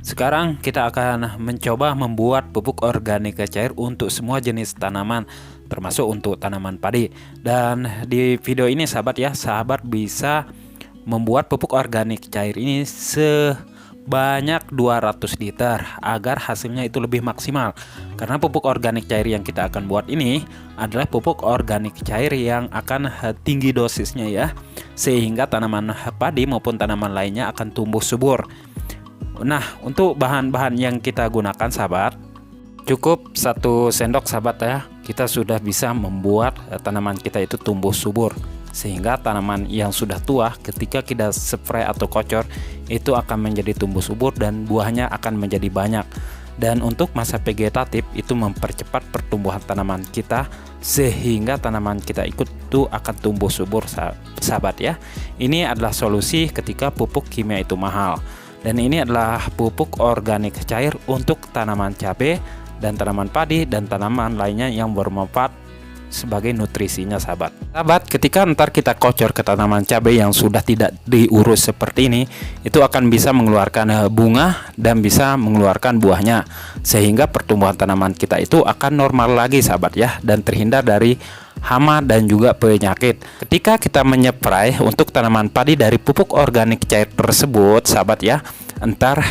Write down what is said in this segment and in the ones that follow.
Sekarang kita akan mencoba membuat pupuk organik cair untuk semua jenis tanaman, termasuk untuk tanaman padi. Dan di video ini sahabat bisa membuat pupuk organik cair ini sebanyak 200 liter agar hasilnya itu lebih maksimal. Karena pupuk organik cair yang kita akan buat ini adalah pupuk organik cair yang akan tinggi dosisnya ya, sehingga tanaman padi maupun tanaman lainnya akan tumbuh subur. Nah, untuk bahan-bahan yang kita gunakan sahabat, cukup 1 sendok sahabat ya. Kita sudah bisa membuat tanaman kita itu tumbuh subur, sehingga tanaman yang sudah tua ketika kita spray atau kocor itu akan menjadi tumbuh subur dan buahnya akan menjadi banyak. Dan untuk masa vegetatif itu mempercepat pertumbuhan tanaman kita, sehingga tanaman kita itu akan tumbuh subur sahabat ya. Ini adalah solusi ketika pupuk kimia itu mahal. Dan ini adalah pupuk organik cair untuk tanaman cabai dan tanaman padi dan tanaman lainnya yang bermanfaat sebagai nutrisinya sahabat. Sahabat, ketika ntar kita kocor ke tanaman cabai yang sudah tidak diurus seperti ini, itu akan bisa mengeluarkan bunga dan bisa mengeluarkan buahnya, sehingga pertumbuhan tanaman kita itu akan normal lagi sahabat ya, dan terhindar dari hama dan juga penyakit. Ketika kita menyeprai untuk tanaman padi dari pupuk organik cair tersebut sahabat ya, entar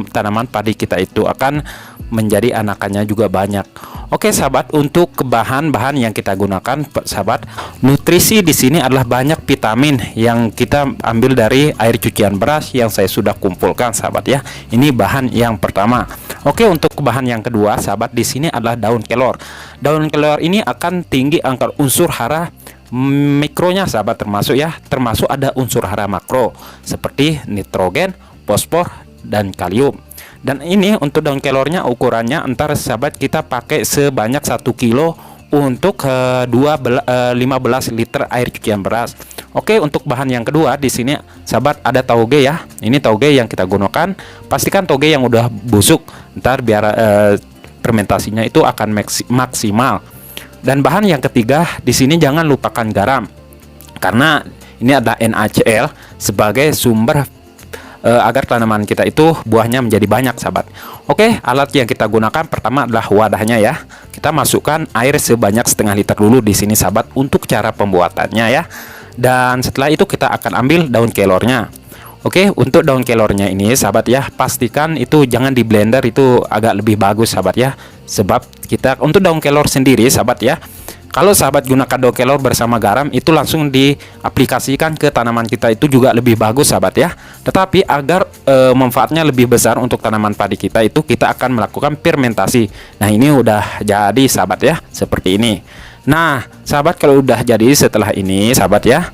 tanaman padi kita itu akan menjadi anakannya juga banyak. Oke sahabat, untuk bahan-bahan yang kita gunakan sahabat, nutrisi di sini adalah banyak vitamin yang kita ambil dari air cucian beras yang saya sudah kumpulkan sahabat ya. Ini bahan yang pertama. Oke, untuk bahan yang kedua sahabat, di sini adalah daun kelor. Daun kelor ini akan tinggi angka unsur hara mikronya sahabat, termasuk ada unsur hara makro seperti nitrogen, fosfor dan kalium. Dan ini untuk daun kelornya ukurannya entar sahabat kita pakai sebanyak 1 kilo untuk 15 liter air cucian beras. Oke, untuk bahan yang kedua di sini sahabat ada tauge ya. Ini tauge yang kita gunakan. Pastikan tauge yang udah busuk, ntar biar fermentasinya itu akan maksimal. Dan bahan yang ketiga di sini jangan lupakan garam, karena ini ada NaCl sebagai sumber agar tanaman kita itu buahnya menjadi banyak sahabat. Oke, alat yang kita gunakan pertama adalah wadahnya ya. Kita masukkan air sebanyak setengah liter dulu di sini sahabat untuk cara pembuatannya ya. Dan setelah itu kita akan ambil daun kelornya. Oke, untuk daun kelornya ini sahabat ya, pastikan itu jangan di blender, itu agak lebih bagus sahabat ya. Sebab kita untuk daun kelor sendiri sahabat ya, kalau sahabat gunakan daun kelor bersama garam itu langsung diaplikasikan ke tanaman kita itu juga lebih bagus sahabat ya. Tetapi agar manfaatnya lebih besar untuk tanaman padi kita itu kita akan melakukan fermentasi. Nah, ini udah jadi sahabat ya, seperti ini. Nah sahabat, kalau udah jadi setelah ini sahabat ya,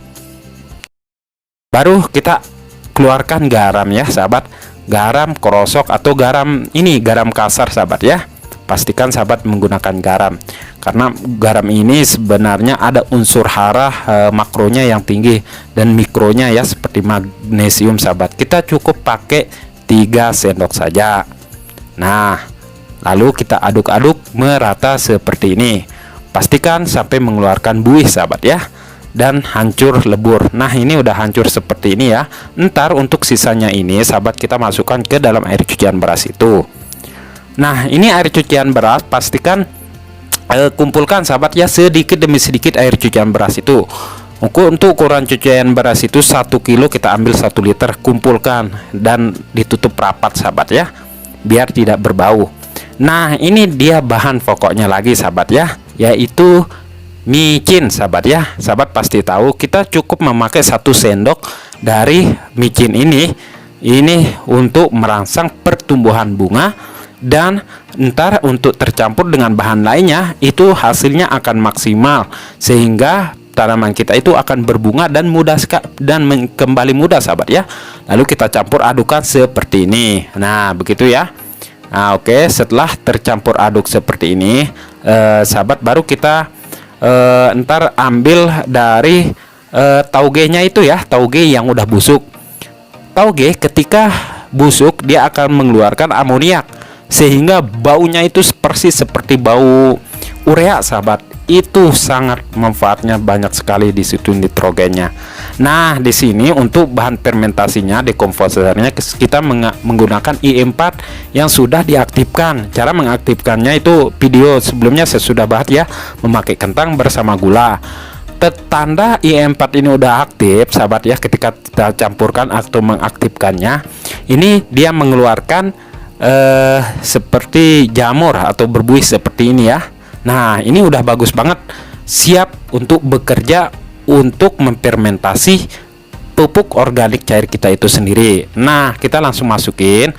baru kita keluarkan garam ya sahabat. Garam krosok atau garam kasar sahabat ya. Pastikan sahabat menggunakan garam, karena garam ini sebenarnya ada unsur hara makronya yang tinggi dan mikronya ya, seperti magnesium sahabat. Kita cukup pakai 3 sendok saja. Nah, lalu kita aduk-aduk merata seperti ini. Pastikan sampai mengeluarkan buih sahabat ya, dan hancur lebur. Nah, ini udah hancur seperti ini ya. Ntar untuk sisanya ini sahabat kita masukkan ke dalam air cucian beras itu. Nah, ini air cucian beras, pastikan kumpulkan sahabat ya, sedikit demi sedikit air cucian beras itu. Untuk ukuran cucian beras itu 1 kilo, kita ambil 1 liter, kumpulkan dan ditutup rapat sahabat ya, biar tidak berbau. Nah, ini dia bahan pokoknya lagi sahabat ya, yaitu micin sahabat ya. Sahabat pasti tahu kita cukup memakai 1 sendok dari micin ini untuk merangsang pertumbuhan bunga. Dan ntar untuk tercampur dengan bahan lainnya itu hasilnya akan maksimal, sehingga tanaman kita itu akan berbunga dan mudah dan kembali mudah sahabat ya. Lalu kita campur adukan seperti ini. Nah, begitu ya. Nah, oke, setelah tercampur aduk seperti ini sahabat, baru kita ntar ambil dari taugenya itu ya, tauge yang udah busuk. Tauge ketika busuk dia akan mengeluarkan amoniak, sehingga baunya itu persis seperti bau urea sahabat. itu sangat manfaatnya banyak sekali di situ nitrogennya. Nah, di sini untuk bahan fermentasinya, dekomposernya kita menggunakan I4 yang sudah diaktifkan. Cara mengaktifkannya itu video sebelumnya saya sudah bahas ya, memakai kentang bersama gula. Tanda I4 ini udah aktif, sahabat ya, ketika kita campurkan atau mengaktifkannya, ini dia mengeluarkan seperti jamur atau berbuih seperti ini ya. Nah, ini udah bagus banget, siap untuk bekerja untuk memfermentasi pupuk organik cair kita itu sendiri. Nah, kita langsung masukin.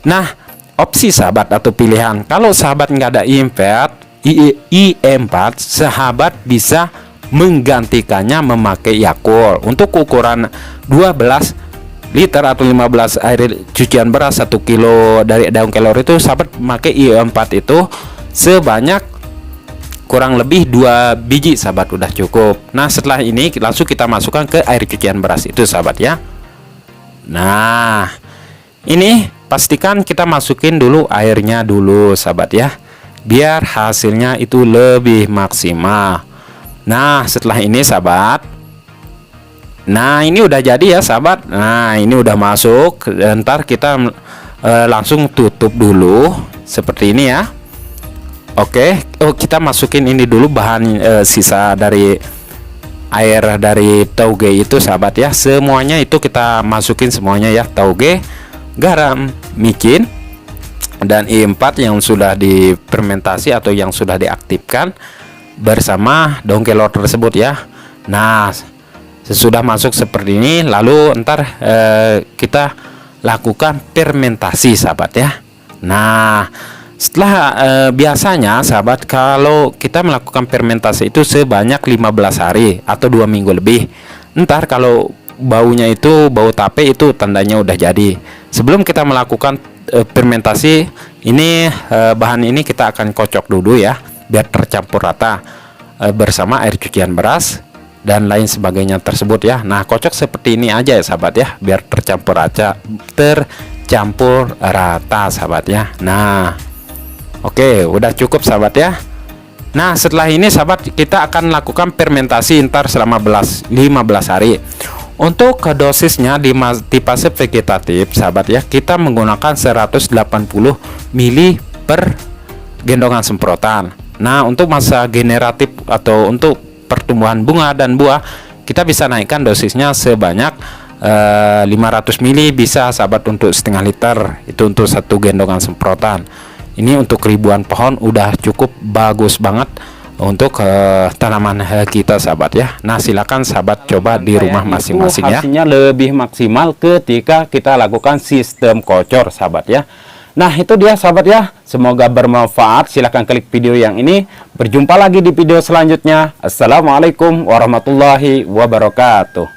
Nah, opsi sahabat atau pilihan, kalau sahabat nggak ada I4, sahabat bisa menggantikannya memakai Yakult. Untuk ukuran 12 liter atau 15 air cucian beras 1 kilo dari daun kelor itu, sahabat memakai I4 itu sebanyak kurang lebih 2 biji, sahabat, udah cukup. Nah, setelah ini langsung kita masukkan ke air cucian beras itu, sahabat ya. Nah, ini pastikan kita masukin dulu airnya dulu, sahabat ya, biar hasilnya itu lebih maksimal. Nah, setelah ini sahabat, nah ini udah jadi ya sahabat. Nah, ini udah masuk. Ntar kita langsung tutup dulu seperti ini ya. Oke, kita masukin ini dulu bahan sisa dari air dari tauge itu, sahabat ya. Semuanya itu kita masukin semuanya ya, tauge, garam, micin, dan I4 yang sudah difermentasi atau yang sudah diaktifkan bersama daun kelor tersebut ya. Nah, sesudah masuk seperti ini, lalu ntar kita lakukan fermentasi, sahabat ya. Nah, setelah biasanya sahabat, kalau kita melakukan fermentasi itu sebanyak 15 hari atau 2 minggu lebih. Ntar kalau baunya itu bau tape, itu tandanya udah jadi. Sebelum kita melakukan fermentasi ini, bahan ini kita akan kocok dulu ya, biar tercampur rata bersama air cucian beras dan lain sebagainya tersebut ya. Nah, kocok seperti ini aja ya sahabat ya, biar tercampur rata, sahabat ya. Nah, oke, udah cukup sahabat ya. Nah, setelah ini sahabat, kita akan lakukan fermentasi ntar selama 15 hari. Untuk dosisnya di fase vegetatif sahabat ya, kita menggunakan 180 ml per gendongan semprotan. Nah, untuk masa generatif atau untuk pertumbuhan bunga dan buah, kita bisa naikkan dosisnya sebanyak 500 ml bisa sahabat, untuk setengah liter itu untuk 1 gendongan semprotan. Ini untuk ribuan pohon udah cukup bagus banget untuk tanaman kita, sahabat ya. Nah, silakan sahabat coba di rumah masing-masing ya. Hasilnya lebih maksimal ketika kita lakukan sistem kocor, sahabat ya. Nah, itu dia sahabat ya, semoga bermanfaat. Silahkan klik video yang ini. Berjumpa lagi di video selanjutnya. Assalamualaikum warahmatullahi wabarakatuh.